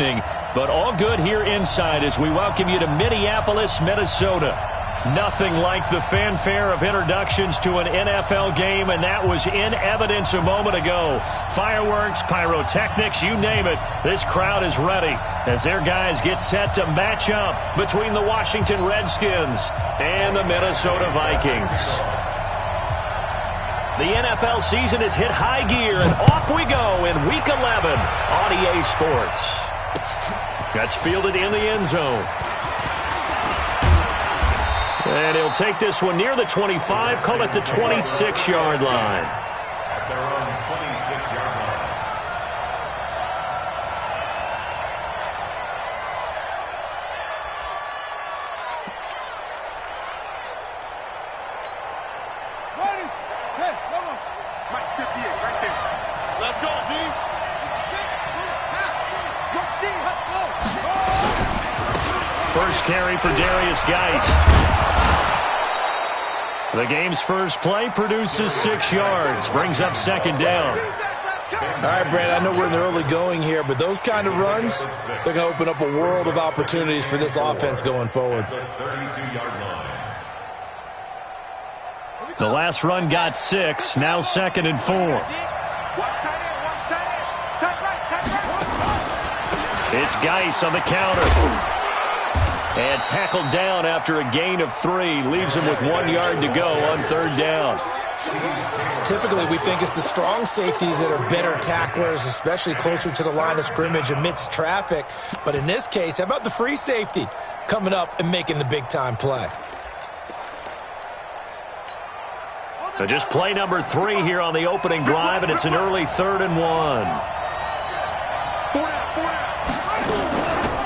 evening, but all good here inside as we welcome you to Minneapolis, Minnesota. Nothing like the fanfare of introductions to an NFL game, and that was in evidence a moment ago. Fireworks, pyrotechnics, you name it. This crowd is ready as their guys get set to match up between the Washington Redskins and the Minnesota Vikings. The NFL season has hit high gear, and off we go in Week 11 on EA Sports. That's fielded in the end zone. And he'll take this one near the 25, call it the 26-yard line. At their own 26-yard line. Ready? Hey, come on. Mike 58, right there. Let's go, D. First carry for Darius Geis. The game's first play produces 6 yards, brings up second down. All right, Brad, I know we're in the early going here, but those kind of runs, they're going to open up a world of opportunities for this offense going forward. The last run got 6, now 2nd and 4. It's Geis on the counter. And tackled down after a gain of 3. Leaves him with 1 yard to go on 3rd down. Typically, we think it's the strong safeties that are better tacklers, especially closer to the line of scrimmage amidst traffic. But in this case, how about the free safety coming up and making the big-time play? So just play number 3 here on the opening drive, and it's an early 3rd and 1.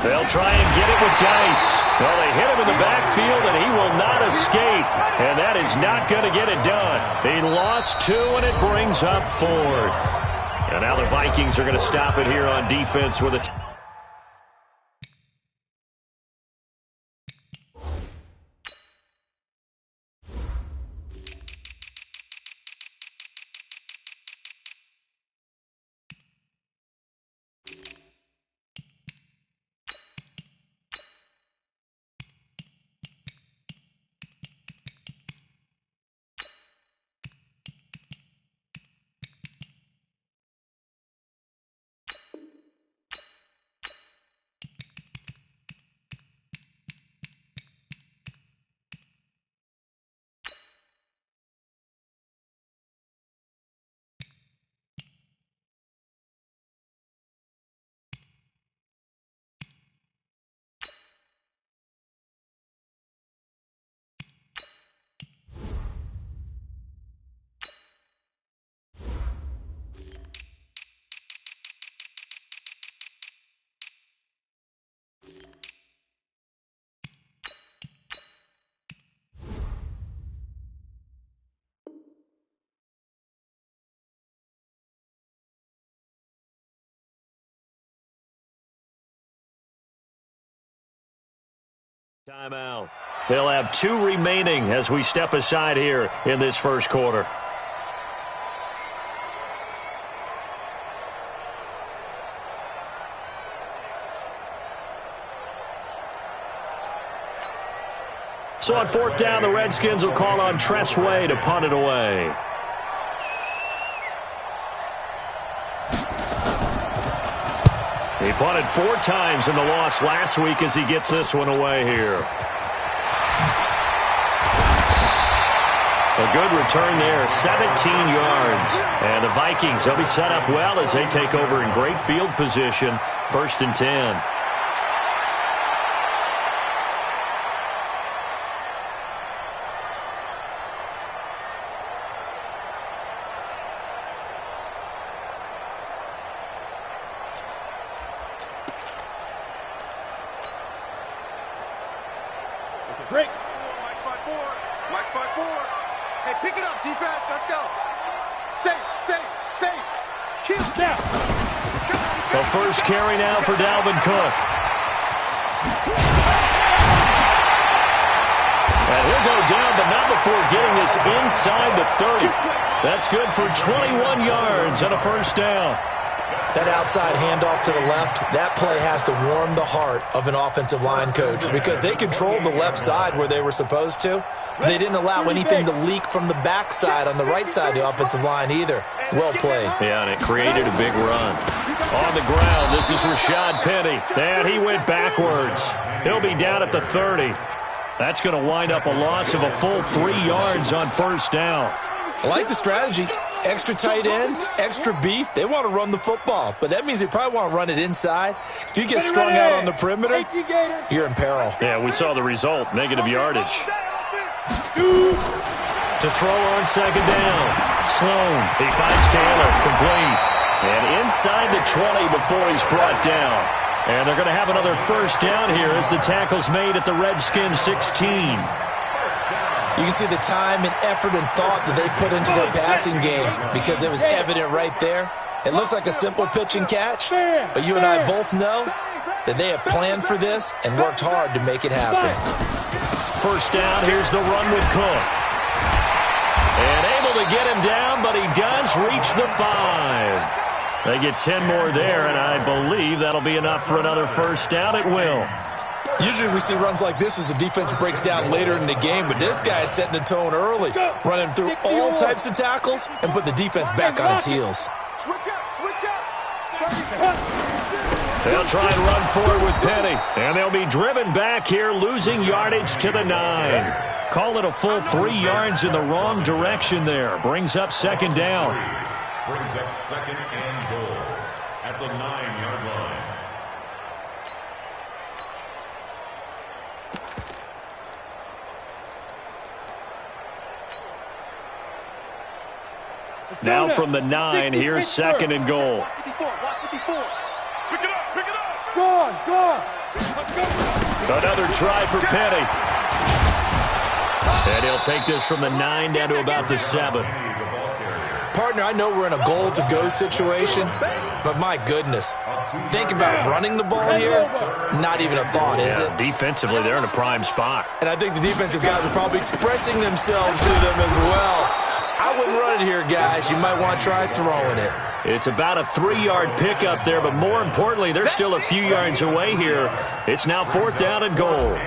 They'll try and get it with Geis. Well, they hit him in the backfield, and he will not escape. And that is not going to get it done. He lost 2, and it brings up 4th. And now the Vikings are going to stop it here on defense with a... Timeout. They'll have 2 remaining as we step aside here in this first quarter. So on 4th down, the Redskins will call on Tress Way to punt it away. He punted 4 times in the loss last week as he gets this one away here. A good return there, 17 yards. And the Vikings, they'll be set up well as they take over in great field position, 1st and 10. Break. Mike 5-4. Mike 5-4. Hey, pick it up, defense. Let's go. Safe. Keep down. The first carry now for Dalvin Cook. And he'll go down, but not before getting this inside the 30. That's good for 21 yards and a first down. That outside handoff to the left, that play has to warm the heart of an offensive line coach because they controlled the left side where they were supposed to, but they didn't allow anything to leak from the backside on the right side of the offensive line either. Well played. Yeah, and it created a big run. On the ground, this is Rashad Penny. And he went backwards. He'll be down at the 30. That's going to wind up a loss of a full 3 yards on first down. I like the strategy. Extra tight ends, extra beef. They want to run the football, but that means they probably want to run it inside. If you get strung out on the perimeter, you're in peril. Yeah, we saw the result, negative yardage. To throw on second down. Sloan, he finds Taylor, complete. And inside the 20 before he's brought down. And they're going to have another first down here as the tackle's made at the Redskins 16. You can see the time and effort and thought that they put into their passing game because it was evident right there. It looks like a simple pitch and catch, but you and I both know that they have planned for this and worked hard to make it happen. First down, here's the run with Cook. And able to get him down, but he does reach the 5. They get 10 more there, and I believe that'll be enough for another first down. It will. Usually we see runs like this as the defense breaks down later in the game, but this guy is setting the tone early, running through all types of tackles and put the defense back on its heels. They'll try and run forward with Penny, and they'll be driven back here, losing yardage to the 9. Call it a full 3 yards in the wrong direction there. Brings up second down. Brings up second and goal at the 9-yard line. Now from the 9, here's second and goal. Pick it up. Go on. Another try for Penny. And he'll take this from the 9 down to about the 7. Partner, I know we're in a goal-to-go situation, but my goodness, think about running the ball here. Not even a thought, is it? Defensively, they're in a prime spot. And I think the defensive guys are probably expressing themselves to them as well. I wouldn't run it here, guys. You might want to try throwing it. It's about a 3-yard pickup there, but more importantly, they're still a few yards away here. It's now fourth down and goal.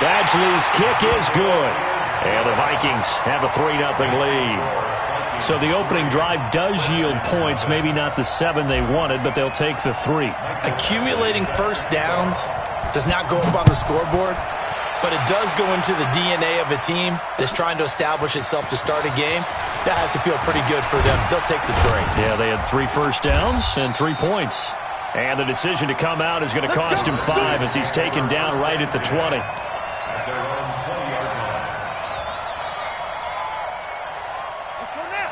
Badgley's kick is good. And the Vikings have a 3-0 lead. So the opening drive does yield points, maybe not the 7 they wanted, but they'll take the 3. Accumulating first downs does not go up on the scoreboard, but it does go into the DNA of a team that's trying to establish itself to start a game. That has to feel pretty good for them. They'll take the 3. Yeah, they had 3 first downs and 3 points. And the decision to come out is going to cost him 5 as he's taken down right at the 20.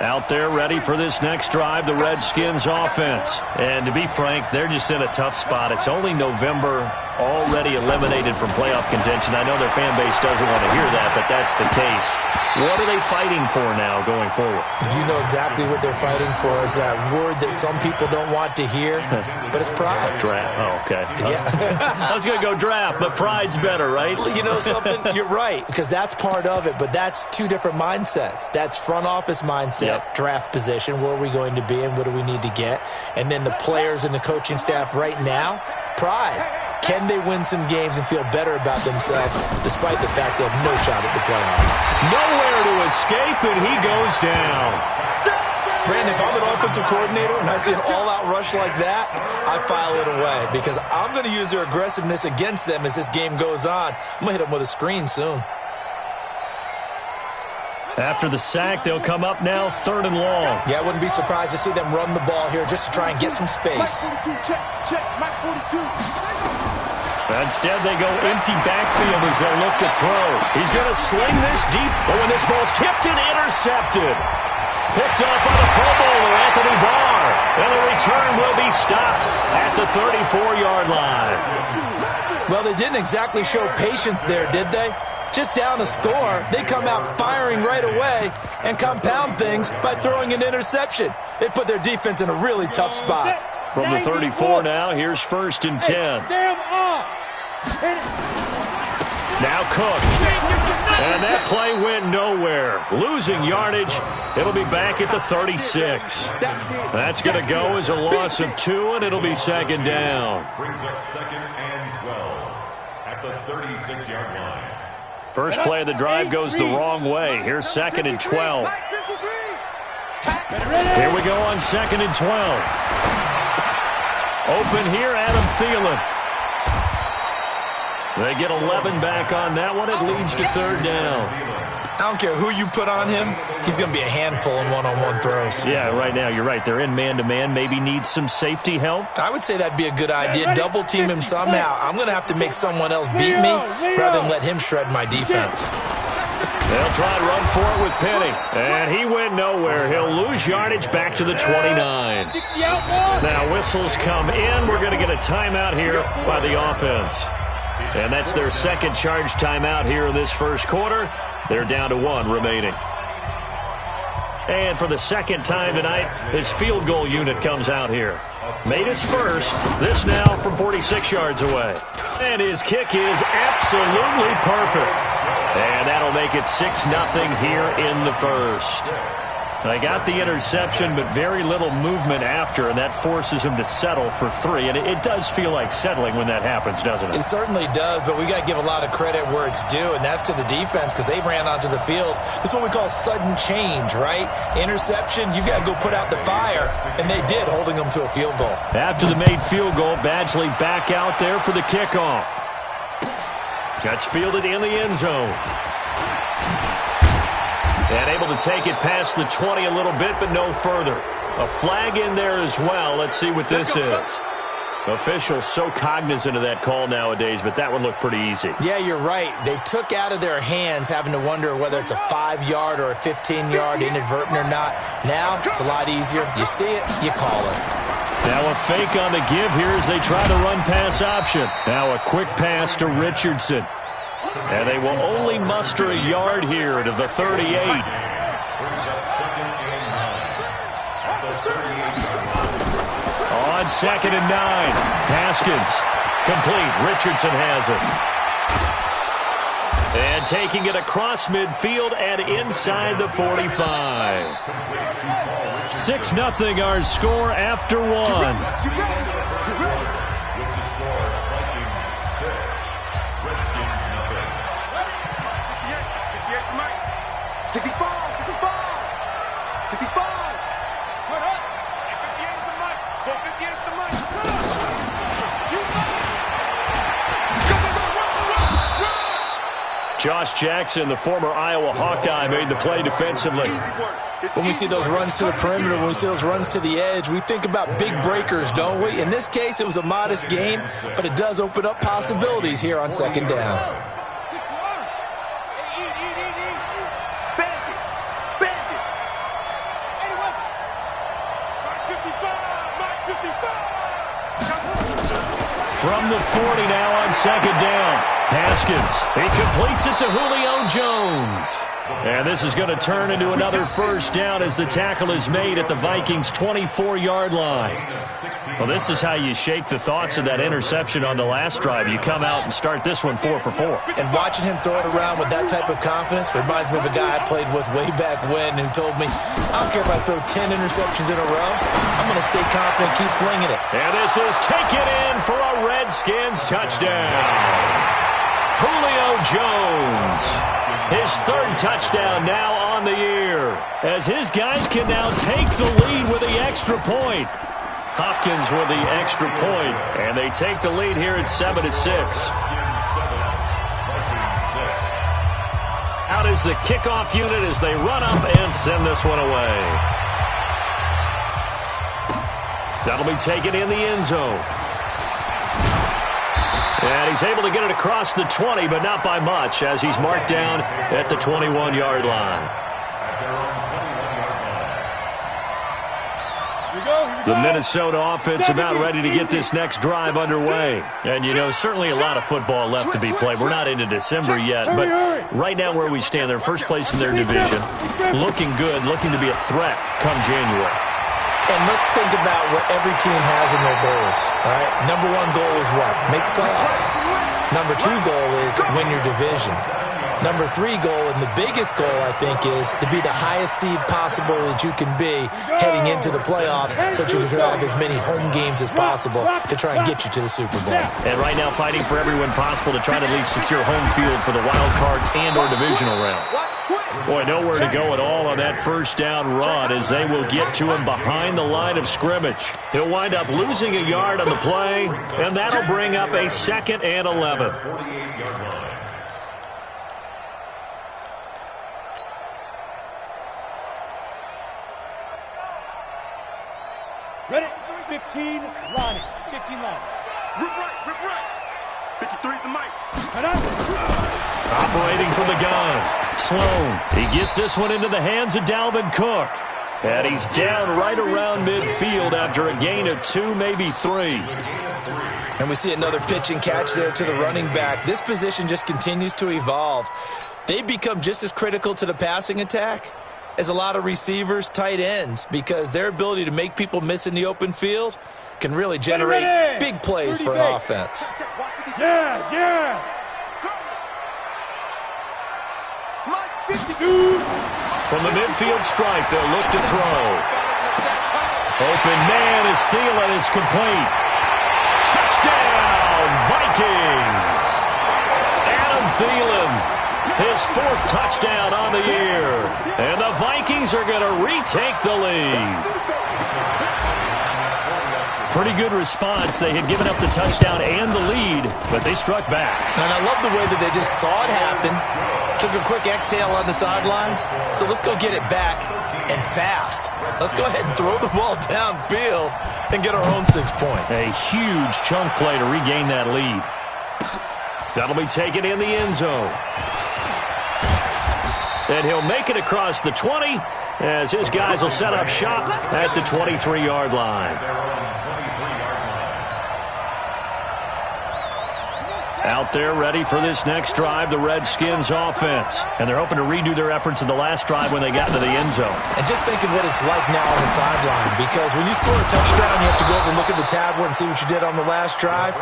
Out there ready for this next drive, the Redskins offense. And to be frank, they're just in a tough spot. It's only November, already eliminated from playoff contention. I know their fan base doesn't want to hear that, but that's the case. What are they fighting for now going forward? You know exactly what they're fighting for is that word that some people don't want to hear, but it's pride. Draft. Oh, okay. Yeah. I was going to go draft, but pride's better, right? You know something? You're right, because that's part of it, but that's 2 different mindsets. That's front office mindset, draft position, where are we going to be and what do we need to get? And then the players and the coaching staff right now, pride. Can they win some games and feel better about themselves despite the fact they have no shot at the playoffs? Nowhere to escape, and he goes down. Brandon, if I'm an offensive coordinator and I see an all-out rush like that, I file it away because I'm going to use their aggressiveness against them as this game goes on. I'm going to hit them with a screen soon. After the sack, they'll come up now 3rd and long. Yeah, I wouldn't be surprised to see them run the ball here just to try and get some space. Instead, they go empty backfield as they look to throw. He's going to sling this deep, but when this ball's tipped and intercepted. Picked up by the Pro Bowler, Anthony Barr. And the return will be stopped at the 34-yard line. Well, they didn't exactly show patience there, did they? Just down a score, they come out firing right away and compound things by throwing an interception. They put their defense in a really tough spot. From the 34 now, here's 1st and 10. Now Cook. And that play went nowhere. Losing yardage. It'll be back at the 36. That's going to go as a loss of 2, and it'll be second down. Brings up second and 12 at the 36-yard line. First play of the drive goes the wrong way. Here's second and 12. Here we go on second and 12. Open here, Adam Thielen. They get 11 back on that one. It leads to third down. I don't care who you put on him. He's going to be a handful in one-on-one throws. Yeah, right now, you're right. They're in man-to-man. Maybe need some safety help. I would say that'd be a good idea. Double-team him somehow. I'm going to have to make someone else beat me rather than let him shred my defense. They'll try and run for it with Penny. And he went nowhere. He'll lose yardage back to the 29. Now whistles come in. We're going to get a timeout here by the offense. And that's their second charge timeout here in this first quarter. They're down to 1 remaining. And for the second time tonight, his field goal unit comes out here. Made his first. This now from 46 yards away. And his kick is absolutely perfect. And that'll make it 6-0 here in the first. They got the interception, but very little movement after, and that forces him to settle for 3. And it does feel like settling when that happens, doesn't it? It certainly does, but we got to give a lot of credit where it's due, and that's to the defense because they ran onto the field. This is what we call sudden change, right? Interception, you got to go put out the fire, and they did, holding them to a field goal. After the made field goal, Badgley back out there for the kickoff. Gets fielded in the end zone. And able to take it past the 20 a little bit, but no further. A flag in there as well. Let's see what this is. Officials so cognizant of that call nowadays, but that one looked pretty easy. Yeah, you're right. They took out of their hands having to wonder whether it's a 5-yard or a 15-yard inadvertent or not. Now, it's a lot easier. You see it, you call it. Now a fake on the give here as they try to run pass option. Now a quick pass to Richardson. And they will only muster a yard here to the 38. On second and 9. Haskins. Complete. Richardson has it. And taking it across midfield and inside the 45. 6-0 our score after 1. Josh Jackson, the former Iowa Hawkeye, made the play defensively. When we see those runs to the perimeter, when we see those runs to the edge, we think about big breakers, don't we? In this case, it was a modest game, but it does open up possibilities here on second down. From the 40 now on second down. Haskins. He completes it to Julio Jones. And this is going to turn into another first down as the tackle is made at the Vikings' 24-yard line. Well, this is how you shake the thoughts of that interception on the last drive. You come out and start this one 4 for 4. And watching him throw it around with that type of confidence reminds me of a guy I played with way back when who told me, I don't care if I throw 10 interceptions in a row. I'm going to stay confident, keep flinging it. And this is taken in for a Redskins touchdown. Julio Jones, his third touchdown now on the year, as his guys can now take the lead with the extra point. Hopkins with the extra point, and they take the lead here at 7-6. Out is the kickoff unit as they run up and send this one away. That'll be taken in the end zone. And he's able to get it across the 20, but not by much, as he's marked down at the 21-yard line. The Minnesota offense about ready to get this next drive underway. And, you know, certainly a lot of football left to be played. We're not into December yet, but right now where we stand, they're first place in their division. Looking good, looking to be a threat come January. And let's think about what every team has in their goals, all right? Number one goal is what? Make the playoffs. Number two goal is win your division. Number three goal, and the biggest goal, I think, is to be the highest seed possible that you can be heading into the playoffs so that you can have as many home games as possible to try and get you to the Super Bowl. And right now fighting for every win possible to try to at least secure home field for the wild card and or divisional round. Boy, nowhere to go at all on that first down run as they will get to him behind the line of scrimmage. He'll wind up losing a yard on the play, and that'll bring up a 2nd and 11. 48-yard line. Ready? 15 lining. 15 lines. Rip right. 53 at the mic. Operating from the gun. Sloan. He gets this one into the hands of Dalvin Cook. And he's down right around midfield after a gain of 2, maybe 3. And we see another pitch and catch there to the running back. This position just continues to evolve. They become just as critical to the passing attack as a lot of receivers, tight ends, because their ability to make people miss in the open field can really generate big plays for an offense. Yeah. From the midfield stripe, they'll look to throw. Open man is Thielen. It's complete. Touchdown, Vikings. Adam Thielen. His 4th touchdown on the year. And the Vikings are going to retake the lead. Pretty good response. They had given up the touchdown and the lead, but they struck back. And I love the way that they just saw it happen. Took a quick exhale on the sidelines. So let's go get it back and fast. Let's go ahead and throw the ball downfield and get our own 6 points. A huge chunk play to regain that lead. That'll be taken in the end zone. And he'll make it across the 20 as his guys will set up shop at the 23-yard line. Out there ready for this next drive, the Redskins offense. And they're hoping to redo their efforts in the last drive when they got into the end zone. And just think of what it's like now on the sideline, because when you score a touchdown, you have to go over and look at the tablet and see what you did on the last drive.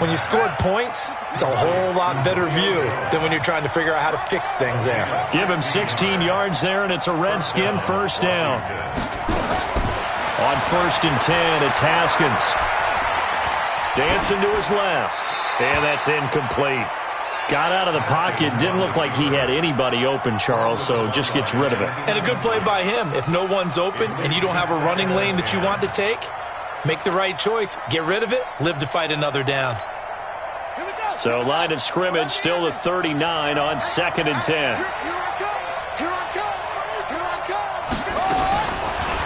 When you scored points, it's a whole lot better view than when you're trying to figure out how to fix things there. Give him 16 yards there, and it's a Redskin first down. On 1st and 10, it's Haskins. Dancing to his left. And that's incomplete. Got out of the pocket. Didn't look like he had anybody open, Charles, so just gets rid of it. And a good play by him. If no one's open and you don't have a running lane that you want to take, make the right choice. Get rid of it. Live to fight another down. So line of scrimmage still the 39 on 2nd and 10.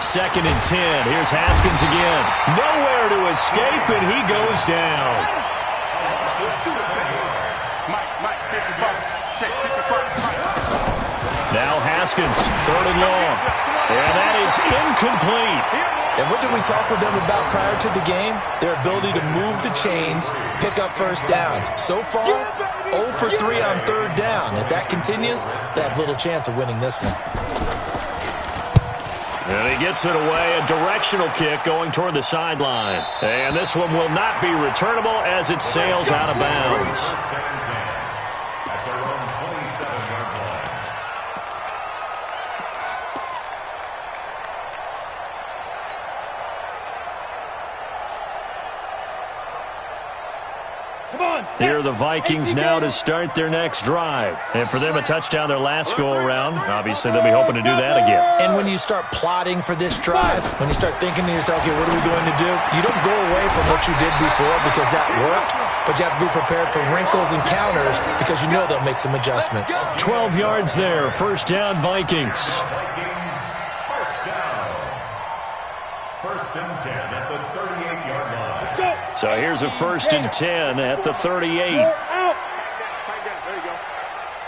2nd and 10. Here's Haskins again. Nowhere to escape, and he goes down. Now Haskins, 3rd and long. And that is incomplete. And what did we talk with them about prior to the game? Their ability to move the chains, pick up first downs. So far, 0 for 3 on 3rd down. If that continues, they have little chance of winning this one. And he gets it away, a directional kick going toward the sideline. And this one will not be returnable as it sails out of bounds. Here are the Vikings now to start their next drive. And for them, a touchdown their last go-around. Obviously, they'll be hoping to do that again. And when you start plotting for this drive, when you start thinking to yourself, okay, what are we going to do? You don't go away from what you did before because that worked, but you have to be prepared for wrinkles and counters because you know they'll make some adjustments. 12 yards there. First down, Vikings. First and 10 at the 38-yard line. So here's a 1st and 10 at the 38. There you go.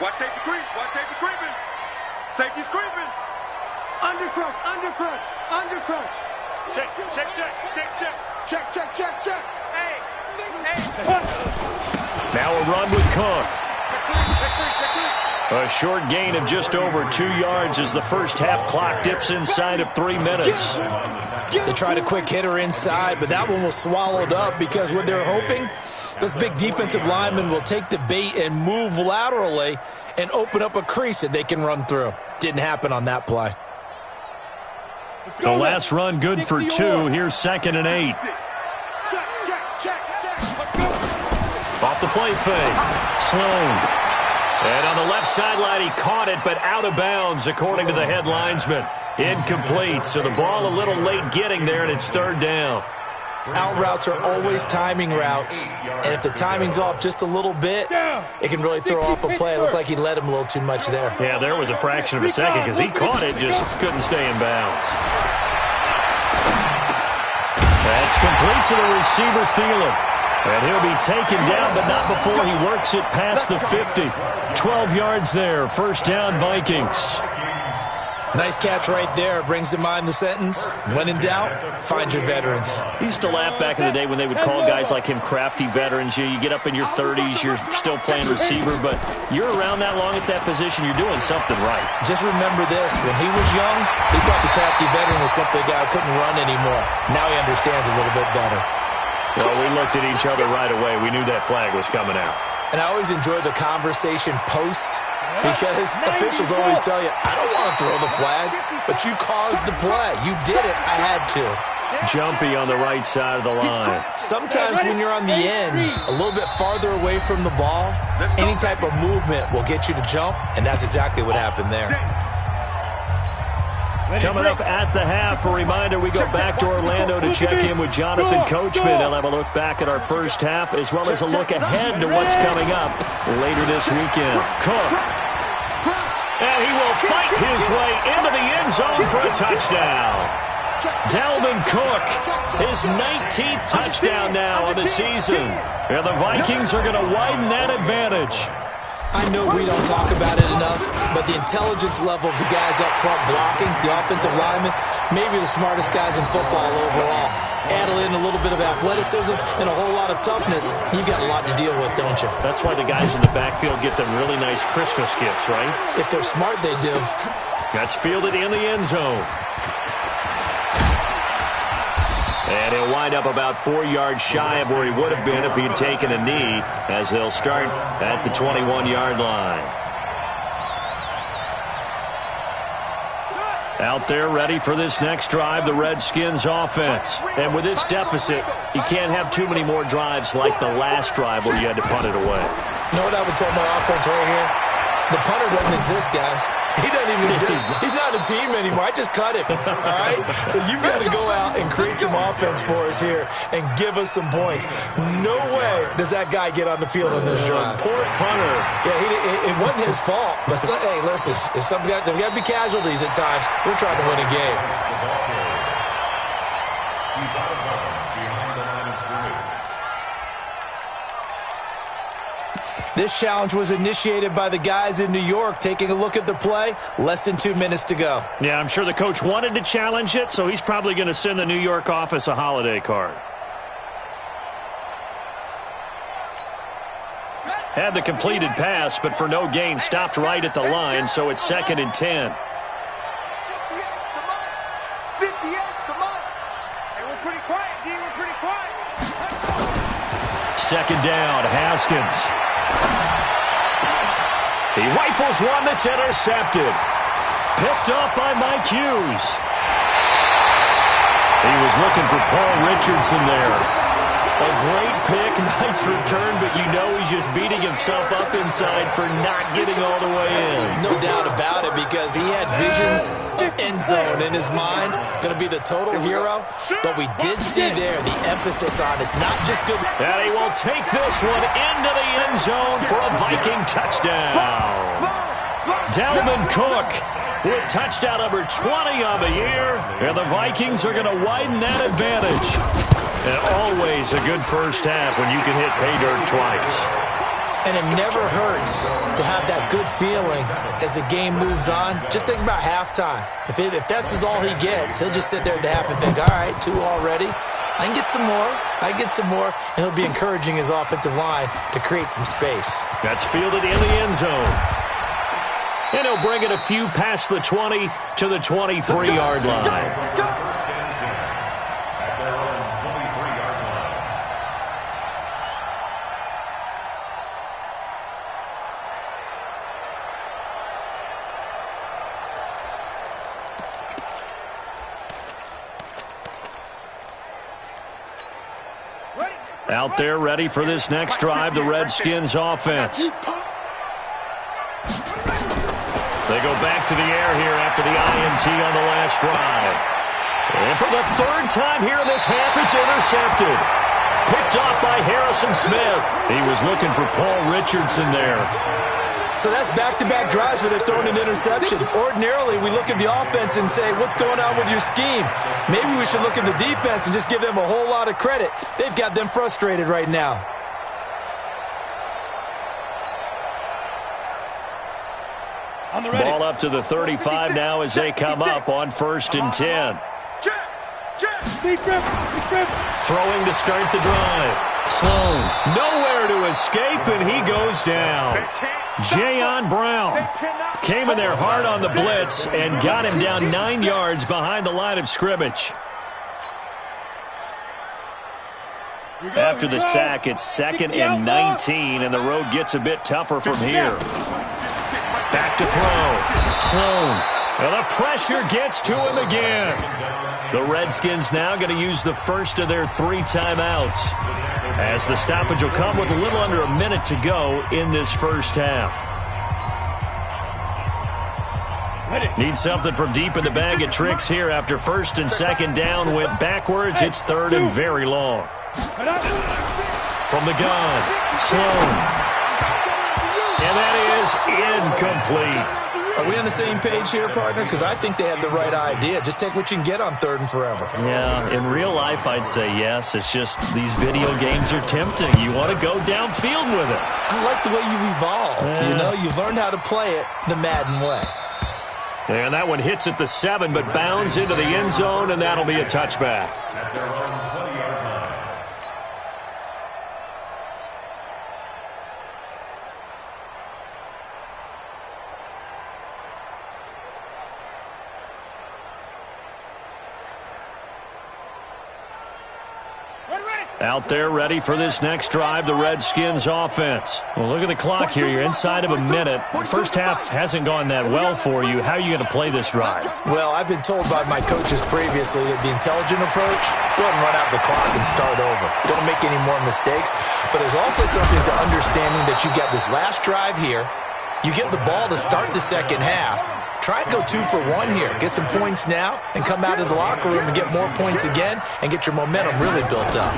Watch safety creep. Watch safety creeping. Safety's creeping. Under crush. Check. Hey. Now a run with Cook. Check three. A short gain of just over 2 yards as the first half clock dips inside of 3 minutes. They tried a quick hitter inside, but that one was swallowed up because what they're hoping, those big defensive linemen will take the bait and move laterally and open up a crease that they can run through. Didn't happen on that play. The last run good for 2. Here's 2nd and 8. Off the play fake. Sloan. And on the left sideline, he caught it, but out of bounds, according to the head linesman. Incomplete, so the ball a little late getting there, and it's 3rd down. Out routes are always timing routes, and if the timing's off just a little bit, it can really throw off a play. It looked like he let him a little too much there. Yeah, there was a fraction of a second because he caught it, just couldn't stay in bounds. That's complete to the receiver, Thielen. And he'll be taken down, but not before he works it past the 50. 12 yards there. 1st down, Vikings. Nice catch right there. Brings to mind the sentence, when in doubt, find your veterans. He used to laugh back in the day when they would call guys like him crafty veterans. You get up in your 30s, you're still playing receiver, but you're around that long at that position, you're doing something right. Just remember this. When he was young, he thought the crafty veteran was simply a guy who couldn't run anymore. Now he understands a little bit better. Well, we looked at each other right away. We knew that flag was coming out. And I always enjoy the conversation post because officials always tell you, I don't want to throw the flag, but you caused the play. You did it. I had to. Jumpy on the right side of the line. Sometimes when you're on the end, a little bit farther away from the ball, any type of movement will get you to jump, and that's exactly what happened there. Coming up at the half, a reminder, we go back to Orlando to check in with Jonathan Coachman. He'll have a look back at our first half as well as a look ahead to what's coming up later this weekend. Cook. And he will fight his way into the end zone for a touchdown. Dalvin Cook, his 19th touchdown now on the season. And the Vikings are going to widen that advantage. I know we don't talk about it enough, but the intelligence level of the guys up front blocking, the offensive linemen, maybe the smartest guys in football overall. Add in a little bit of athleticism and a whole lot of toughness, you've got a lot to deal with, don't you? That's why the guys in the backfield get them really nice Christmas gifts, right? If they're smart, they do. That's fielded in the end zone. And he'll wind up about 4 yards shy of where he would have been if he had taken a knee, as they'll start at the 21-yard line. Out there ready for this next drive, the Redskins offense. And with this deficit, you can't have too many more drives like the last drive where you had to punt it away. You know what I would tell my offense right here? The punter doesn't exist, guys. He doesn't even exist. He's not a team anymore. I just cut him, all right? So you've got to go out and create some offense for us here and give us some points. No way does that guy get on the field on this drive. Poor punter. Yeah, it wasn't his fault. But, hey, listen, there's got to be casualties at times. We're trying to win a game. He's out of bounds behind the line of scrimmage. This challenge was initiated by the guys in New York. Taking a look at the play, less than 2 minutes to go. Yeah, I'm sure the coach wanted to challenge it, so he's probably going to send the New York office a holiday card. Had the completed pass, but for no gain, stopped right at the line, so it's 2nd and 10. 58, come on. Hey, we're pretty quiet, D. We're pretty quiet. 2nd down, Haskins. He rifles one that's intercepted. Picked up by Mike Hughes. He was looking for Paul Richardson there. A great pick, nice return, but you know he's just beating himself up inside for not getting all the way in. No doubt about it, because he had visions of end zone in his mind. Going to be the total hero, but we did see there the emphasis on it's not just good. And he will take this one into the end zone for a Viking touchdown. Dalvin Cook with touchdown number 20 on the year, and the Vikings are going to widen that advantage. And always a good first half when you can hit pay dirt twice. And it never hurts to have that good feeling as the game moves on. Just think about halftime. If that's all he gets, he'll just sit there at the half and think, all right, 2 already. I can get some more. I get some more. And he'll be encouraging his offensive line to create some space. That's fielded in the end zone. And he'll bring it a few past the 20 to the 23-yard line. Out there ready for this next drive, the Redskins offense. They go back to the air here after the INT on the last drive. And for the third time here in this half, it's intercepted. Picked off by Harrison Smith. He was looking for Paul Richardson there. So that's back-to-back drives where they're throwing an interception. Ordinarily, we look at the offense and say, what's going on with your scheme? Maybe we should look at the defense and just give them a whole lot of credit. They've got them frustrated right now. Ball up to the 35 now as they come up on 1st and 10. Throwing to start the drive. Sloan, nowhere to escape, and he goes down. Jayon Brown came in there hard on the blitz and got him down 9 yards behind the line of scrimmage. After the sack, it's 2nd and 19, and the road gets a bit tougher from here. Back to throw. Sloan. Well, the pressure gets to him again. The Redskins now going to use the first of their 3 timeouts, as the stoppage will come with a little under a minute to go in this first half. Need something from deep in the bag of tricks here after 1st and 2nd down went backwards. It's 3rd and very long. From the gun, Sloan. And that is incomplete. Are we on the same page here, partner? Because I think they had the right idea. Just take what you can get on 3rd and forever. Yeah, in real life, I'd say yes. It's just these video games are tempting. You want to go downfield with it. I like the way you've evolved. Yeah. You know, you've learned how to play it the Madden way. And that one hits at the 7, but bounds into the end zone, and that'll be a touchback. Out there ready for this next drive, the Redskins offense. Well, look at the clock here. You're inside of a minute. First half hasn't gone that well for you. How are you going to play this drive? Well, I've been told by my coaches previously that the intelligent approach, go ahead and run out the clock and start over. Don't make any more mistakes. But there's also something to understanding that you got this last drive here. You get the ball to start the second half. Try and go 2 for 1 here. Get some points now and come out of the locker room and get more points again and get your momentum really built up.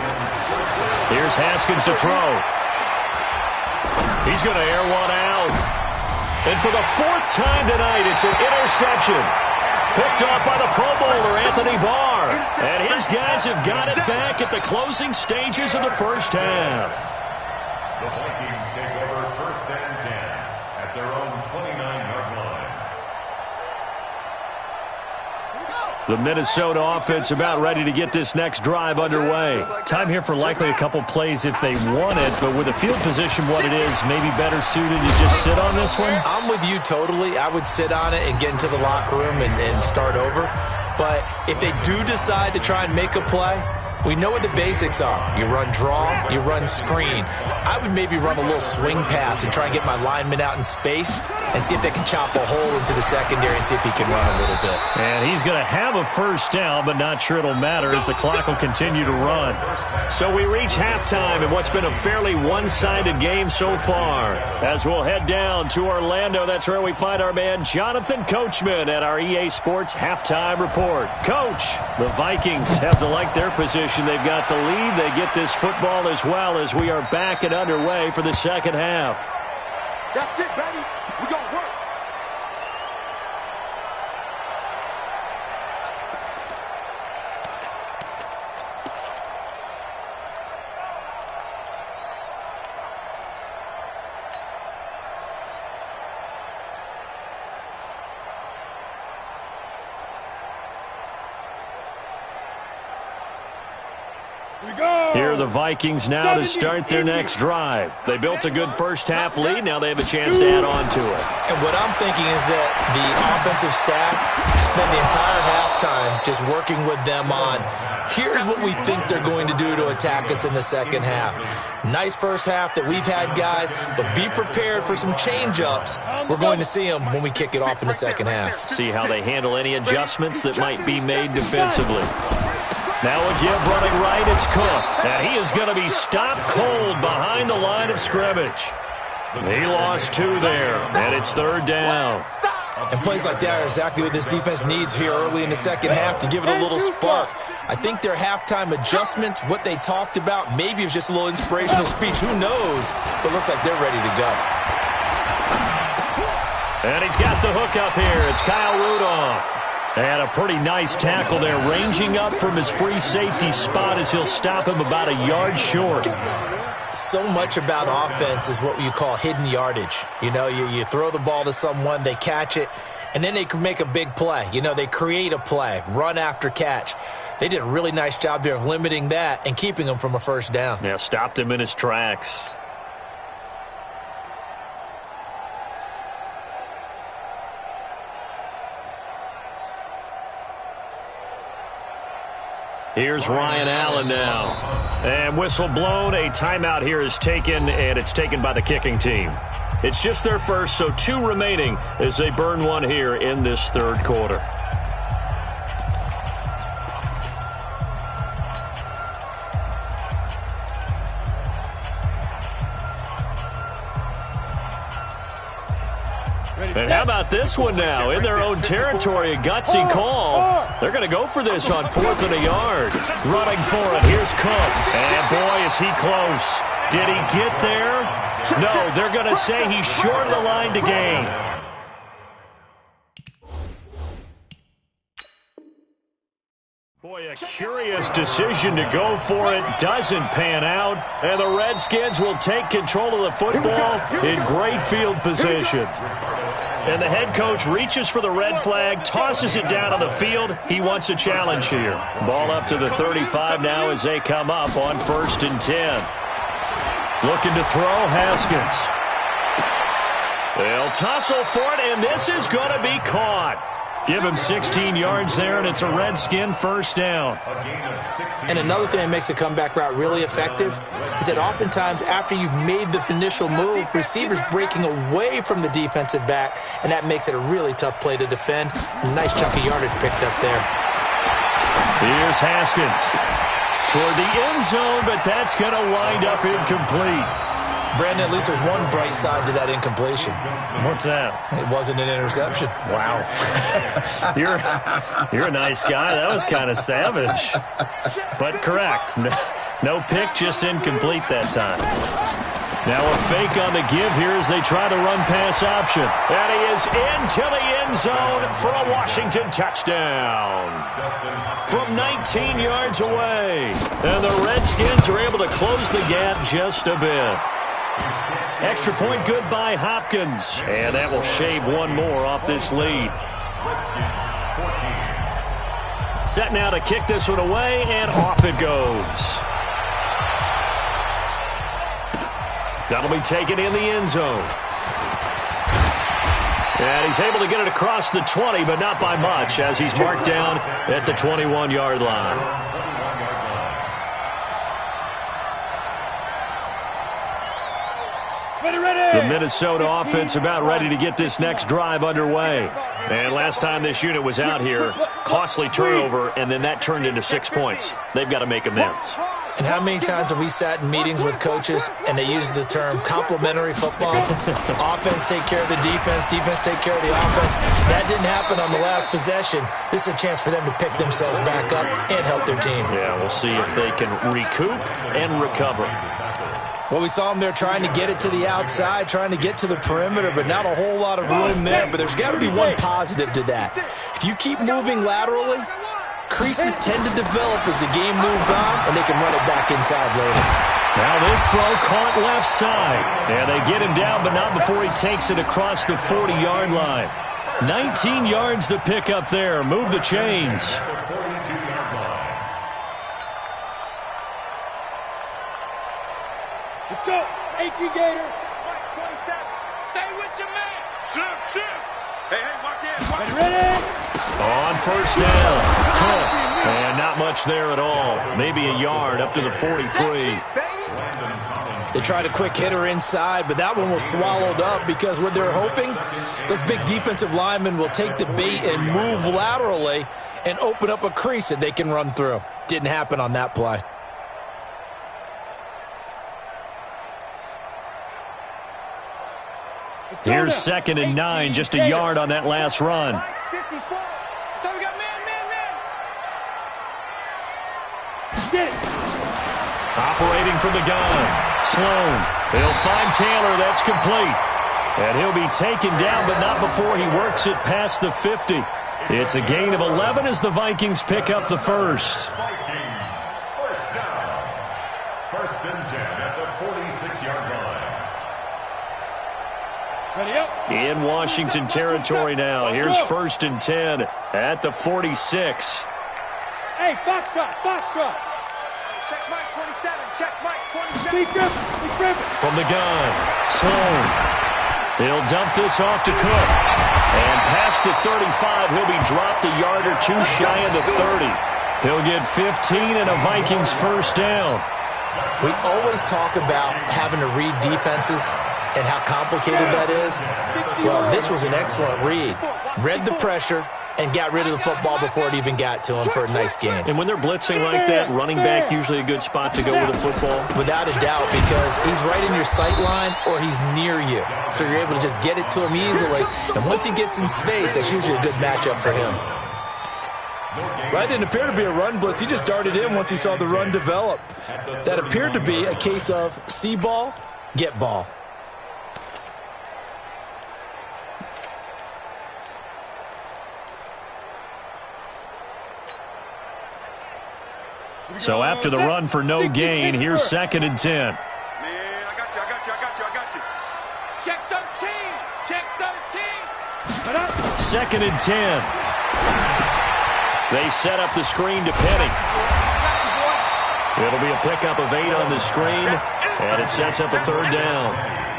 Here's Haskins to throw. He's going to air one out. And for the 4th time tonight, it's an interception. Picked off by the Pro Bowler, Anthony Barr. And his guys have got it back at the closing stages of the first half. The Vikings take over 1st and 10 at their own 29-yard line. The Minnesota offense about ready to get this next drive underway. Time here for likely a couple plays if they want it, but with the field position what it is, maybe better suited to just sit on this one? I'm with you totally. I would sit on it and get into the locker room and start over. But if they do decide to try and make a play, we know what the basics are. You run draw, you run screen. I would maybe run a little swing pass and try and get my lineman out in space and see if they can chop a hole into the secondary and see if he can run a little bit. And he's going to have a first down, but not sure it'll matter as the clock will continue to run. So we reach halftime in what's been a fairly one-sided game so far. As we'll head down to Orlando, that's where we find our man Jonathan Coachman at our EA Sports Halftime Report. Coach, the Vikings have to like their position. They've got the lead. They get this football as well as we are back and underway for the second half. That's it, baby. We're going to work. Here are the Vikings now to start their next drive. They built a good first-half lead. Now they have a chance to add on to it. And what I'm thinking is that the offensive staff spend the entire halftime just working with them on, here's what we think they're going to do to attack us in the second half. Nice first half that we've had, guys, but be prepared for some change-ups. We're going to see them when we kick it off in the second half. See how they handle any adjustments that might be made defensively. Now a give running right, it's Cook. And he is going to be stopped cold behind the line of scrimmage. He lost 2 there, and it's 3rd down. And plays like that are exactly what this defense needs here early in the second half to give it a little spark. I think their halftime adjustments, what they talked about, maybe it was just a little inspirational speech. Who knows? But looks like they're ready to go. And he's got the hook up here. It's Kyle Rudolph. And a pretty nice tackle there, ranging up from his free safety spot as he'll stop him about a yard short. So much about offense is what you call hidden yardage. You know, you throw the ball to someone, they catch it, and then they can make a big play. You know, they create a play, run after catch. They did a really nice job there of limiting that and keeping him from a first down. Yeah, stopped him in his tracks. Here's Ryan Allen now. And whistle blown. A timeout here is taken, and it's taken by the kicking team. It's just their first, so 2 remaining as they burn 1 here in this 3rd quarter. And how about this one now? In their own territory, a gutsy call. They're going to go for this on 4th and a yard. Running for it. Here's Cook. And boy, is he close. Did he get there? No, they're going to say he's short of the line to gain. Boy, a curious decision to go for it. Doesn't pan out. And the Redskins will take control of the football in great field position. And the head coach reaches for the red flag, tosses it down on the field. He wants a challenge here. Ball up to the 35 now as they come up on 1st and 10. Looking to throw, Haskins. They'll tussle for it, and this is going to be caught. Give him 16 yards there, and it's a Redskin first down. And another thing that makes the comeback route really effective is that oftentimes after you've made the initial move, receivers breaking away from the defensive back, and that makes it a really tough play to defend. A nice chunk of yardage picked up there. Here's Haskins toward the end zone, but that's going to wind up incomplete. Brandon, at least there's one bright side to that incompletion. What's that? It wasn't an interception. Wow. You're a nice guy. That was kind of savage. But correct. No pick, just incomplete that time. Now a fake on the give here as they try to run pass option. And he is into the end zone for a Washington touchdown. From 19 yards away. And the Redskins are able to close the gap just a bit. Extra point good by Hopkins. And that will shave 1 more off this lead. Set now to kick this one away, and off it goes. That'll be taken in the end zone. And he's able to get it across the 20, but not by much, as he's marked down at the 21-yard line. The Minnesota offense about ready to get this next drive underway. And last time this unit was out here, costly turnover, and then that turned into 6 points. They've got to make amends. And how many times have we sat in meetings with coaches and they use the term complementary football? Offense take care of the defense, defense take care of the offense. That didn't happen on the last possession. This is a chance for them to pick themselves back up and help their team. Yeah, we'll see if they can recoup and recover. Well, we saw them there trying to get it to the outside, trying to get to the perimeter, but not a whole lot of room there. But there's got to be one positive to that. If you keep moving laterally, creases tend to develop as the game moves on, and they can run it back inside later. Now this throw caught left side. And they get him down, but not before he takes it across the 40-yard line. 19 yards to pick up there. Move the chains. Let's go. 18 Gator. 27. Stay with your man. Shoot. Hey, watch it. Ready? On first down. Cook. And not much there at all. Maybe a yard up to the 43. They tried a quick hitter inside, but that one was swallowed up because what they're hoping, those big defensive linemen will take the bait and move laterally and open up a crease that they can run through. Didn't happen on that play. Here's 2nd and 9, just a yard on that last run. 54. So we got man. Get it. Operating from the gun. Sloan. They'll find Taylor. That's complete. And he'll be taken down, but not before he works it past the 50. It's a gain of 11 as the Vikings pick up the first. Vikings, first down. 1st and 10 at the 46-yard line. Ready up. In Washington territory now. Here's 1st and 10 at the 46. Hey, Foxtrot. Check Mike 27. Check Mike 27. Be Griffin. From the gun. Sloan. He'll dump this off to Cook. And past the 35, he'll be dropped a yard or two shy of the 30. He'll get 15 and a Vikings first down. We always talk about having to read defenses and how complicated that is. Well, this was an excellent read. Read the pressure and got rid of the football before it even got to him for a nice game. And when they're blitzing like that, running back usually a good spot to go with the football. Without a doubt, because he's right in your sight line or he's near you. So you're able to just get it to him easily. And once he gets in space, that's usually a good matchup for him. Well, that didn't appear to be a run blitz. He just darted in once he saw the run develop. That appeared to be a case of see ball, get ball. So after the run for no gain, here's 2nd and 10. Man, I got you. Check 13. Check 13. 2nd and 10. They set up the screen to Penny. It'll be a pickup of 8 on the screen, and it sets up a 3rd down.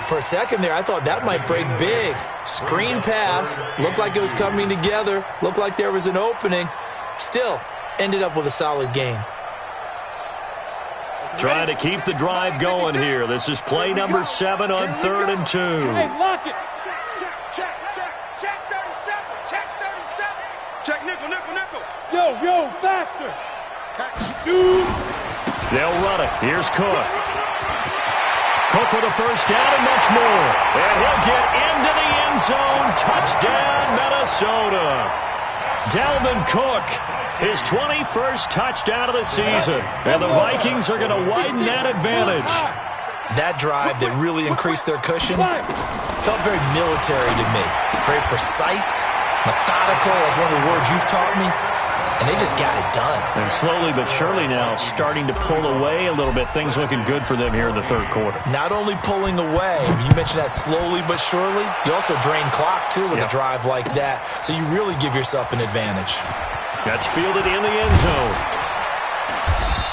For a second there, I thought that might break big. Screen pass. Looked like it was coming together. Looked like there was an opening. Still, ended up with a solid game. Trying to keep the drive going here. This is play number 7 on 3rd and 2. Hey, lock it. Check 37. Check 37. Check nickel. Yo, faster. Shoot. They'll run it. Here's Cook. Cook with a first down and much more. And he'll get into the end zone. Touchdown, Minnesota. Dalvin Cook, his 21st touchdown of the season. And the Vikings are going to widen that advantage. That drive that really increased their cushion felt very military to me. Very precise, methodical, that's one of the words you've taught me. And they just got it done. And slowly but surely now starting to pull away a little bit. Things looking good for them here in the 3rd quarter. Not only pulling away, you mentioned that slowly but surely, you also drain clock too with a drive like that. So you really give yourself an advantage. That's fielded in the end zone.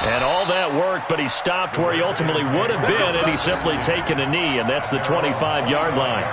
And all that worked, but he stopped where he ultimately would have been, and he's simply taken a knee, and that's the 25-yard line.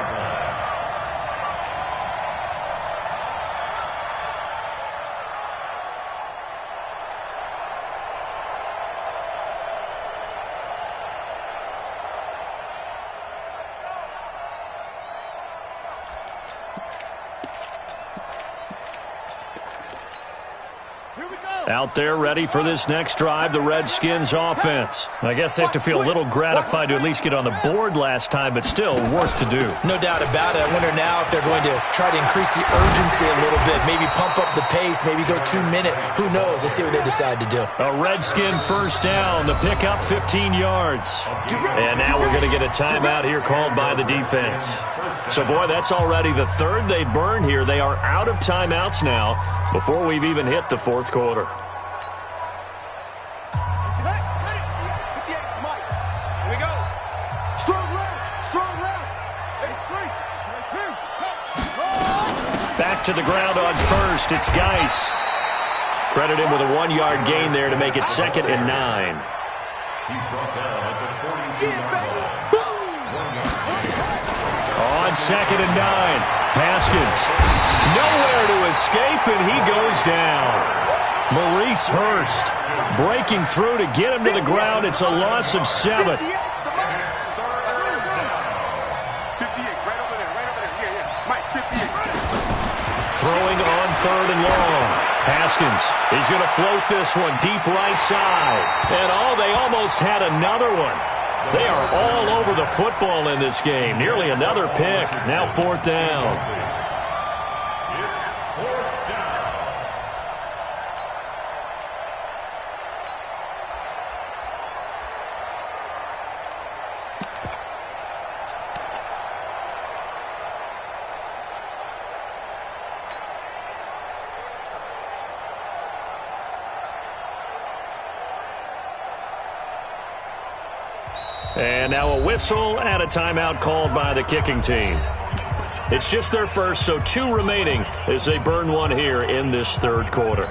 Out there ready for this next drive, the Redskins offense. I guess they have to feel a little gratified to at least get on the board last time, but still work to do. No doubt about it. I wonder now if they're going to try to increase the urgency a little bit, maybe pump up the pace, maybe go 2 minute. Who knows? Let's see what they decide to do. A Redskin first down, the pickup 15 yards. And now we're going to get a timeout here called by the defense. So, boy, that's already the 3rd they burn here. They are out of timeouts now before we've even hit the 4th quarter. Back to the ground on first. It's Geis. Credit him with a 1-yard gain there to make it 2nd and 9. He's brought down at the 42-yard line. On 2nd and 9, Haskins nowhere to escape, and he goes down. Maurice Hurst breaking through to get him to the ground. It's a loss of 7. 58, right over there. Yeah. Mike, 58. Throwing on 3rd and long. Haskins, he's going to float this one deep right side. And they almost had another one. They are all over the football in this game. Nearly another pick. Now 4th down. It's 4th down. And now a whistle and a timeout called by the kicking team. It's just their first, so 2 remaining as they burn one here in this 3rd quarter.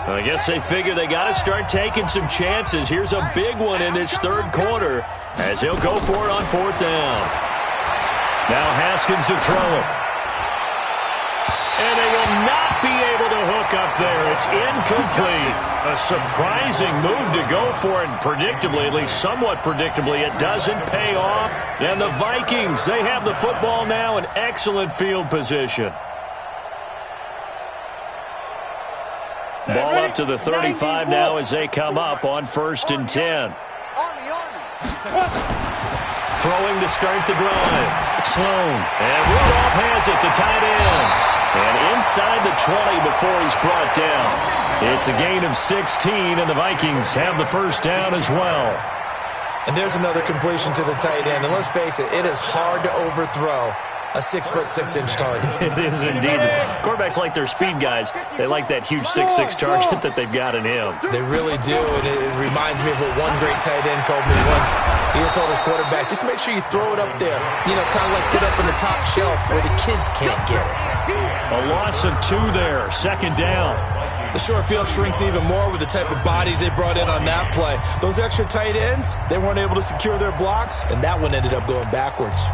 I guess they figure they got to start taking some chances. Here's a big one in this 3rd quarter as he'll go for it on 4th down. Now Haskins to throw it. And they will not be able to hook up there. It's incomplete. A surprising move to go for it. And predictably, at least somewhat predictably, it doesn't pay off. And the Vikings, they have the football now in excellent field position. Ball up to the 35 now as they come up on 1st and 10. Throwing to start the drive. Sloan. And Rudolph has it, the tight end. And inside the 20 before he's brought down. It's a gain of 16, and the Vikings have the 1st down as well. And there's another completion to the tight end. And let's face it, it is hard to overthrow a 6'6" target. It is indeed. Quarterbacks like their speed guys. They like that huge 6'6" target that they've got in him. They really do, and it reminds me of what one great tight end told me once. He told his quarterback, just make sure you throw it up there. You know, kind of like put up in the top shelf where the kids can't get it. A loss of 2 there. 2nd down. The short field shrinks even more with the type of bodies they brought in on that play. Those extra tight ends, they weren't able to secure their blocks, and that one ended up going backwards.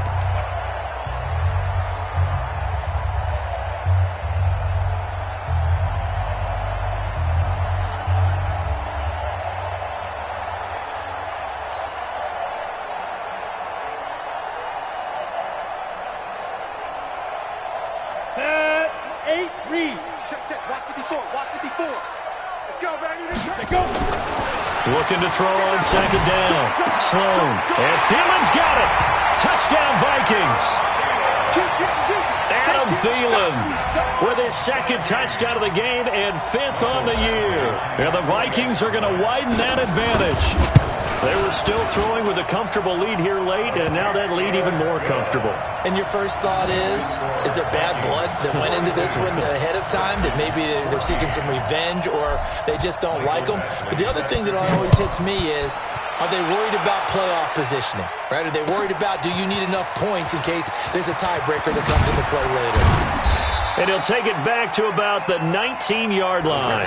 Looking to throw on 2nd down. Sloan. And Thielen's got it. Touchdown, Vikings. Adam Thielen with his 2nd touchdown of the game and 5th on the year. And the Vikings are going to widen that advantage. They were still throwing with a comfortable lead here late, and now that lead even more comfortable. And your first thought is there bad blood that went into this one ahead of time, that maybe they're seeking some revenge or they just don't like them? But the other thing that always hits me is, are they worried about playoff positioning? Right? Are they worried about, do you need enough points in case there's a tiebreaker that comes into play later? And he'll take it back to about the 19-yard line.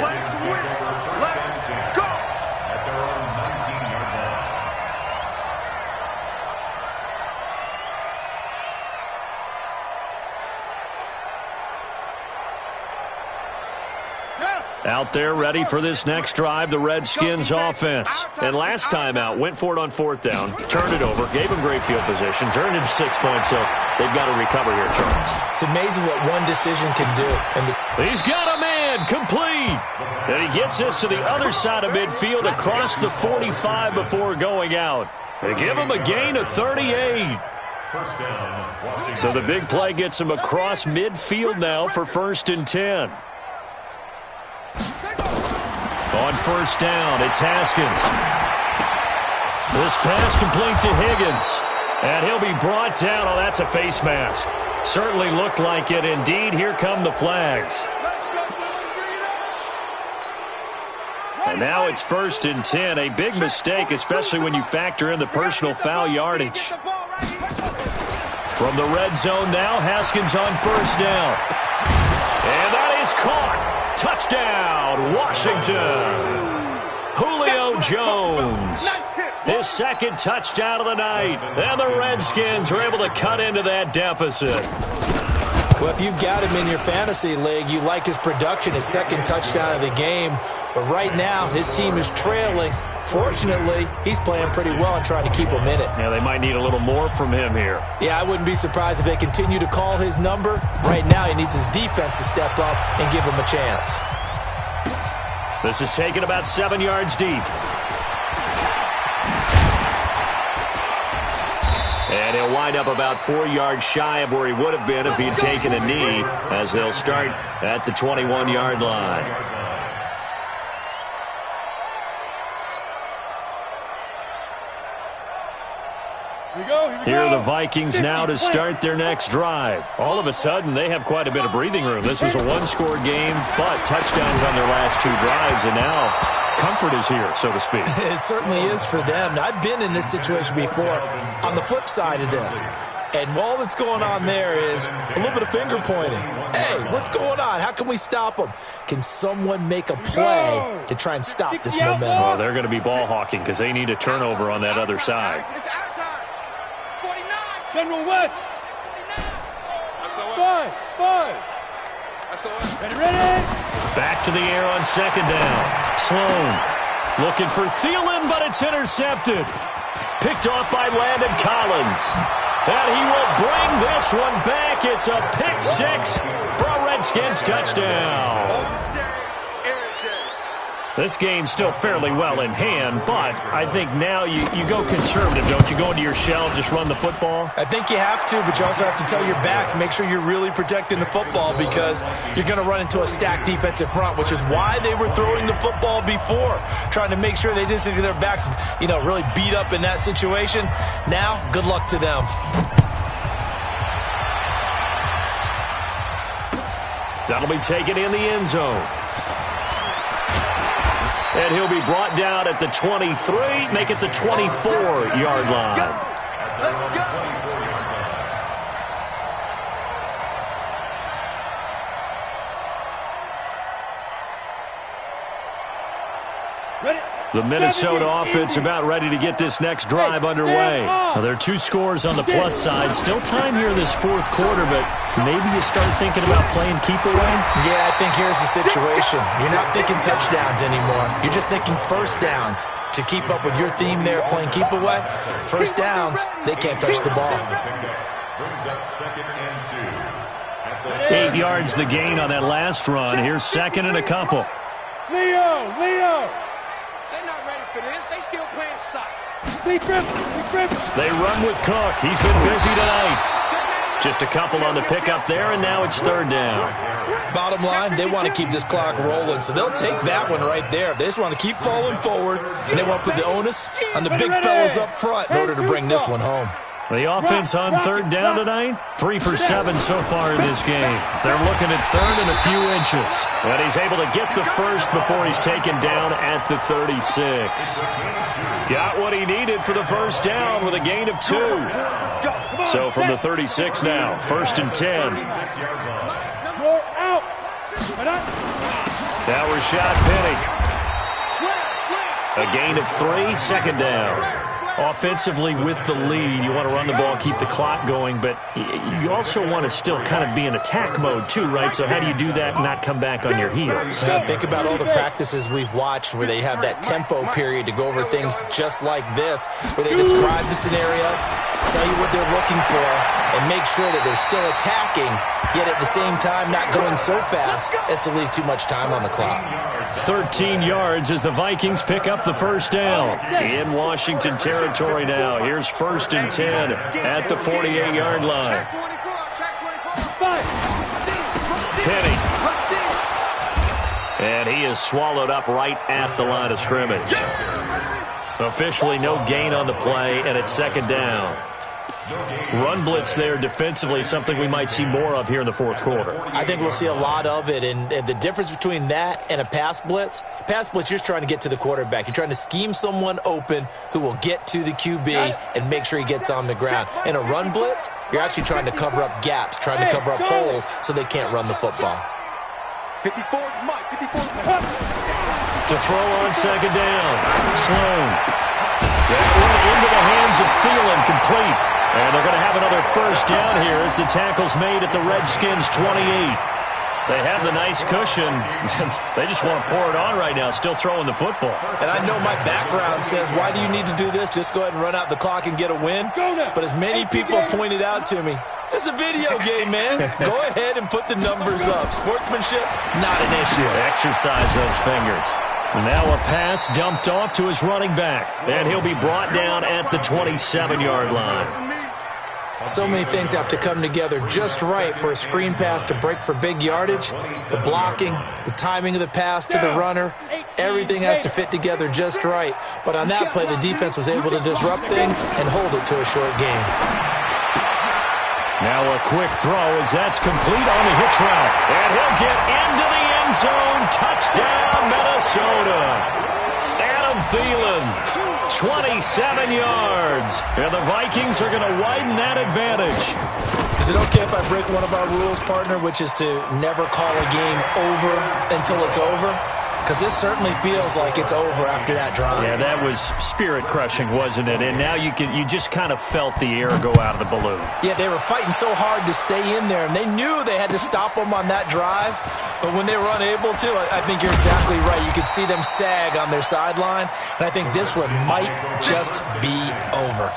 Out there ready for this next drive, the Redskins offense. And last time out, went for it on 4th down, turned it over, gave them great field position, turned it 6 points, so they've got to recover here, Charles. It's amazing what one decision can do. And he's got a man, complete. And he gets this to the other side of midfield across the 45 before going out. They give him a gain of 38. So the big play gets him across midfield now for 1st and 10. On 1st down, it's Haskins. This pass complete to Higgins. And he'll be brought down. Oh, that's a face mask. Certainly looked like it. Indeed, here come the flags. And now it's 1st and 10. A big mistake, especially when you factor in the personal foul yardage. From the red zone now, Haskins on first down. And that is caught. Touchdown, Washington. Julio Jones. His second touchdown of the night. And the Redskins are able to cut into that deficit. Well, if you've got him in your fantasy league, you like his production, his second touchdown of the game. But right now, his team is trailing. Fortunately, he's playing pretty well and trying to keep him in it. Yeah, they might need a little more from him here. Yeah, I wouldn't be surprised if they continue to call his number. Right now, he needs his defense to step up and give him a chance. This is taken about 7 yards deep. And he'll wind up about 4 yards shy of where he would have been if he'd taken a knee, as they'll start at the 21-yard line. Here are the Vikings now to start their next drive. All of a sudden, they have quite a bit of breathing room. This was a one-score game, but touchdowns on their last 2 drives, and now comfort is here, so to speak. It certainly is for them. I've been in this situation before on the flip side of this. And all that's going on there is a little bit of finger pointing. Hey, what's going on? How can we stop them? Can someone make a play to try and stop this momentum? Well, they're going to be ball hawking because they need a turnover on that other side. General West. 5. Ready. Back to the air on second down. Sloan looking for Thielen, but it's intercepted. Picked off by Landon Collins. And he will bring this one back. It's a pick 6 for a Redskins touchdown. This game's still fairly well in hand, but I think now you go conservative, don't you? Go into your shell, just run the football? I think you have to, but you also have to tell your backs, make sure you're really protecting the football because you're going to run into a stacked defensive front, which is why they were throwing the football before, trying to make sure they just get their backs, really beat up in that situation. Now, good luck to them. That'll be taken in the end zone. And he'll be brought down at the 23, make it the 24-yard line. The Minnesota offense about ready to get this next drive underway. Now, there are 2 scores on the plus side. Still time here in this fourth quarter, but maybe you start thinking about playing keep away? Yeah, I think here's the situation. You're not thinking touchdowns anymore. You're just thinking first downs. To keep up with your theme there, playing keep away, first downs, they can't touch the ball. 8 yards the gain on that last run. Here's second and a couple. Leo. They're not ready for this. They still playing soft. They run with Cook. He's been busy tonight. Just a couple on the pickup there, and now it's third down. Bottom line, they want to keep this clock rolling, so they'll take that one right there. They just want to keep falling forward, and they want to put the onus on the big fellas up front in order to bring this one home. The offense on third down tonight, 3 for 7 so far in this game. They're looking at third and a few inches. And he's able to get the first before he's taken down at the 36. Got what he needed for the first down with a gain of 2. So from the 36 now, first and 10. Now Rashad Penny. A gain of 3, second down. Offensively with the lead, you want to run the ball, keep the clock going, but you also want to still kind of be in attack mode too, right? So how do you do that and not come back on your heels? Think about all the practices we've watched where they have that tempo period to go over things just like this, where they describe the scenario, tell you what they're looking for, and make sure that they're still attacking, yet at the same time not going so fast as to leave too much time on the clock. 13 yards as the Vikings pick up the first down. In Washington territory now. Here's first and 10 at the 48-yard line. Penny. And he is swallowed up right at the line of scrimmage. Officially no gain on the play, and it's second down. Run blitz there defensively, something we might see more of here in the fourth quarter. I think we'll see a lot of it, and the difference between that and a pass blitz, you're just trying to get to the quarterback. You're trying to scheme someone open who will get to the QB and make sure he gets on the ground. In a run blitz, you're actually trying to cover up gaps, trying to cover up holes so they can't run the football. 54, Mike, 54. To throw on second down, Sloan. That one into the hands of Thielen, complete. And they're going to have another first down here as the tackle's made at the Redskins' 28. They have the nice cushion. They just want to pour it on right now, still throwing the football. And I know my background says, why do you need to do this? Just go ahead and run out the clock and get a win. But as many people pointed out to me, this is a video game, man. Go ahead and put the numbers up. Sportsmanship, not an issue. Exercise those fingers. Now a pass dumped off to his running back. And he'll be brought down at the 27-yard line. So many things have to come together just right for a screen pass to break for big yardage. The blocking, the timing of the pass to the runner, everything has to fit together just right. But on that play, the defense was able to disrupt things and hold it to a short game. Now a quick throw as that's complete on the hitch route. And he'll get into the end zone. Touchdown, Minnesota. Adam Thielen, 27 yards. And the Vikings are going to widen that advantage. Is it okay if I break one of our rules, partner, which is to never call a game over until it's over? Because this certainly feels like it's over after that drive. Yeah, that was spirit-crushing, wasn't it? And now you just kind of felt the air go out of the balloon. Yeah, they were fighting so hard to stay in there, and they knew they had to stop them on that drive. But when they were unable to, I think you're exactly right. You could see them sag on their sideline, and I think this one might just be over.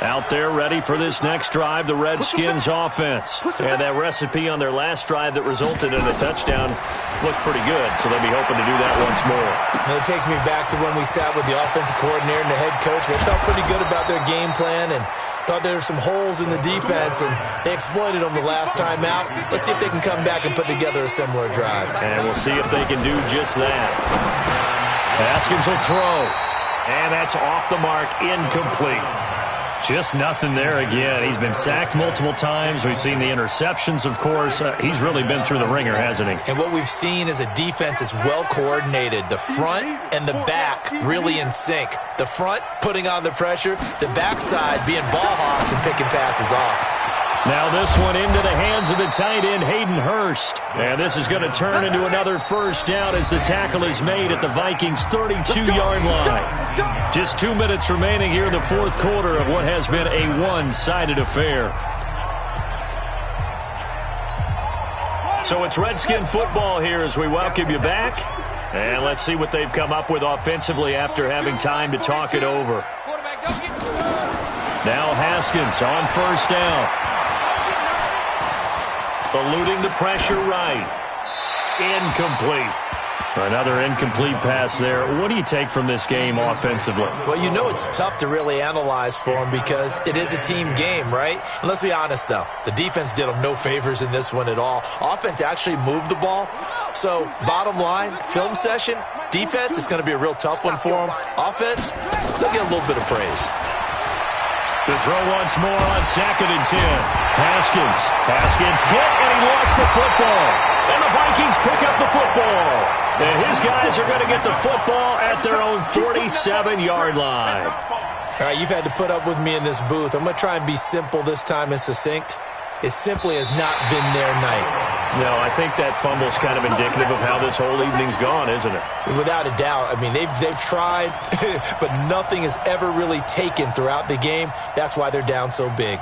Out there ready for this next drive, the Redskins offense. And that recipe on their last drive that resulted in a touchdown looked pretty good, so they'll be hoping to do that once more. And it takes me back to when we sat with the offensive coordinator and the head coach. They felt pretty good about their game plan and thought there were some holes in the defense, and they exploited them the last time out. Let's see if they can come back and put together a similar drive. And we'll see if they can do just that. Haskins will throw. And that's off the mark, incomplete. Just nothing there again. He's been sacked multiple times. We've seen the interceptions, of course. He's really been through the ringer, hasn't he? And what we've seen is a defense that's well coordinated. The front and the back really in sync. The front putting on the pressure, the backside being ball hawks and picking passes off. Now this one into the hands of the tight end, Hayden Hurst. And this is going to turn into another first down as the tackle is made at the Vikings' 32-yard line. Just 2 minutes remaining here in the fourth quarter of what has been a one-sided affair. So it's Redskin football here as we welcome you back. And let's see what they've come up with offensively after having time to talk it over. Now Haskins on first down. Eluding the pressure right. Incomplete. Another incomplete pass there. What do you take from this game offensively? Well, you know it's tough to really analyze for them because it is a team game, right? And let's be honest, though. The defense did them no favors in this one at all. Offense actually moved the ball. So, bottom line, film session, defense is going to be a real tough one for them. Offense, they'll get a little bit of praise. To throw once more on 2nd and 10. Haskins hit, and he lost the football. And the Vikings pick up the football. And his guys are going to get the football at their own 47-yard line. All right, you've had to put up with me in this booth. I'm going to try and be simple this time and succinct. It simply has not been their night. No, I think that fumble's kind of indicative of how this whole evening's gone, isn't it? Without a doubt. I mean, they've tried, but nothing is ever really taken throughout the game. That's why they're down so big.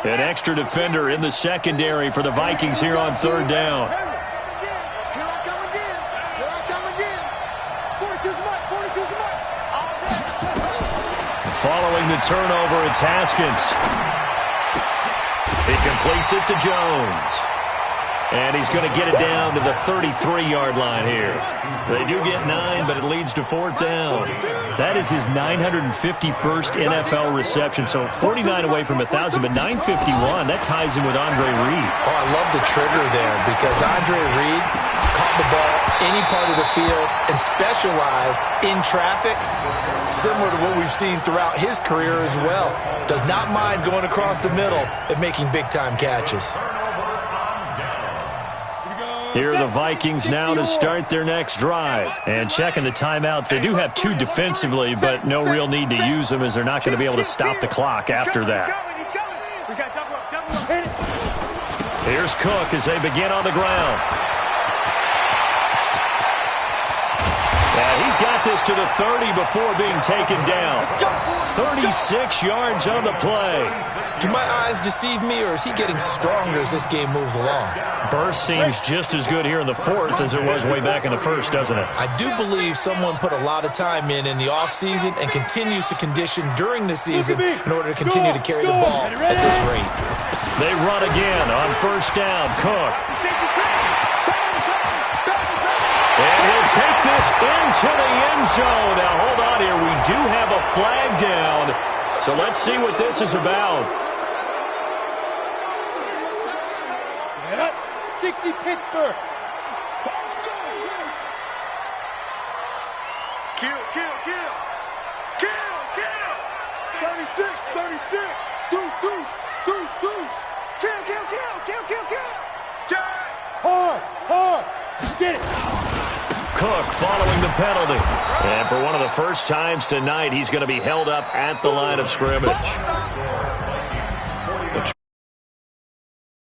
An extra defender in the secondary for the Vikings here on third down. Following the turnover, it's Haskins. He completes it to Jones. And he's going to get it down to the 33-yard line here. They do get 9, but it leads to 4th down. That is his 951st NFL reception. So 49 away from 1,000, but 951. That ties him with Andre Reed. Oh, I love the trigger there because Andre Reed caught the ball any part of the field and specialized in traffic, similar to what we've seen throughout his career as well. Does not mind going across the middle and making big-time catches. Here are the Vikings now to start their next drive. And checking the timeouts, they do have 2 defensively, but no real need to use them as they're not going to be able to stop the clock after that. Here's Cook as they begin on the ground. And he's got this to the 30 before being taken down. 36 yards on the play. Do my eyes deceive me, or is he getting stronger as this game moves along? Burst seems just as good here in the 4th as it was way back in the 1st, doesn't it? I do believe someone put a lot of time in the offseason and continues to condition during the season in order to continue to carry the ball at this rate. They run again on 1st down. Cook. And he'll take this into the end zone. Now, hold on here. We do have a flag down. So let's see what this is about. 60 Pittsburgh. Kill, kill, kill. Kill, kill. 36, 36. Deuce, deuce, deuce, deuce. Kill, kill, kill, kill, kill, kill. Jack. Hard, hard. Get it. Cook following the penalty. And for one of the first times tonight, he's going to be held up at the line of scrimmage.